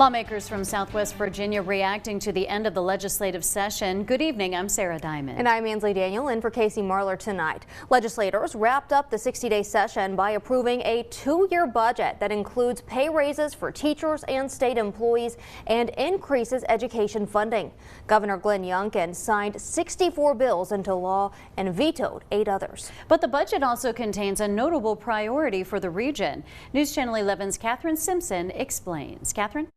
Lawmakers from Southwest Virginia reacting to the end of the legislative session. Good evening, I'm Sarah Diamond. And I'm Ansley Daniel in for Casey Marler tonight. Legislators wrapped up the 60-day session by approving a 2-year budget that includes pay raises for teachers and state employees and increases education funding. Governor Glenn Youngkin signed 64 bills into law and vetoed 8 others. But the budget also contains a notable priority for the region. News Channel 11's Catherine Simpson explains. Catherine?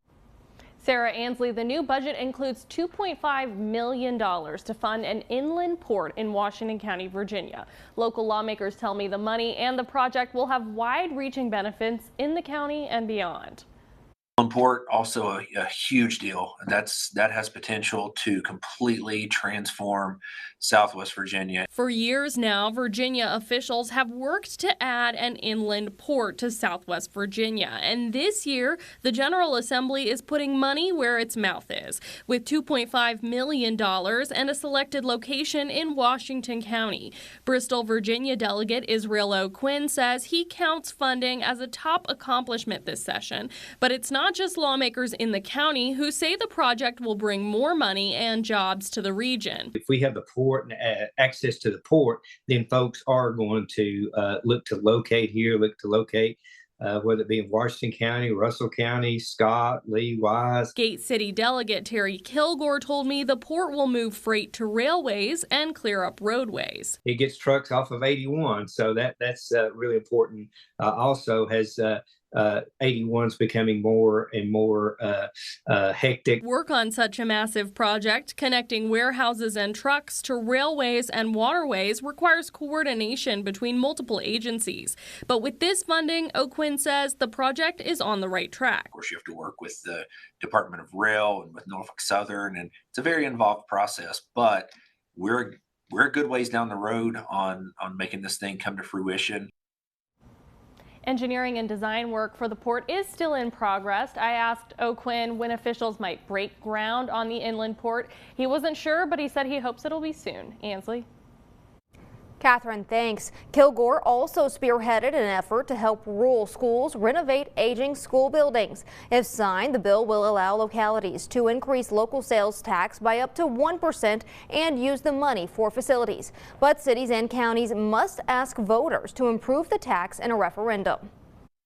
Sarah, Ansley, the new budget includes $2.5 million to fund an inland port in Washington County, Virginia. Local lawmakers tell me the money and the project will have wide-reaching benefits in the county and beyond. Port also a huge deal. That has potential to completely transform Southwest Virginia. For years now, Virginia officials have worked to add an inland port to Southwest Virginia. And this year, the General Assembly is putting money where its mouth is, with $2.5 million and a selected location in Washington County. Bristol, Virginia delegate Israel O'Quinn says he counts funding as a top accomplishment this session, but it's not just lawmakers in the county who say the project will bring more money and jobs to the region. If we have the port and access to the port, then folks are going to look to locate here, whether it be in Washington County, Russell County, Scott, Lee, Wise. Gate City delegate Terry Kilgore told me the port will move freight to railways and clear up roadways. It gets trucks off of 81, so that's really important. Also has 81's becoming more and more hectic. Work on such a massive project, connecting warehouses and trucks to railways and waterways, requires coordination between multiple agencies. But with this funding, O'Quinn says the project is on the right track. Of course, you have to work with the Department of Rail and with Norfolk Southern, and it's a very involved process, but we're a good ways down the road on making this thing come to fruition. Engineering and design work for the port is still in progress. I asked O'Quinn when officials might break ground on the inland port. He wasn't sure, but he said he hopes it'll be soon. Ansley? Catherine, thanks. Kilgore also spearheaded an effort to help rural schools renovate aging school buildings. If signed, the bill will allow localities to increase local sales tax by up to 1% and use the money for facilities. But cities and counties must ask voters to improve the tax in a referendum.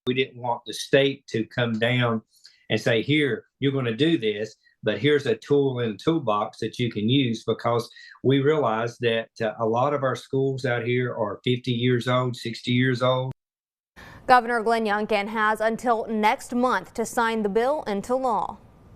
We didn't want the state to come down and say, here, you're going to do this, but here's a tool in the toolbox that you can use, because we realize that a lot of our schools out here are 50 years old, 60 years old. Governor Glenn Youngkin has until next month to sign the bill into law.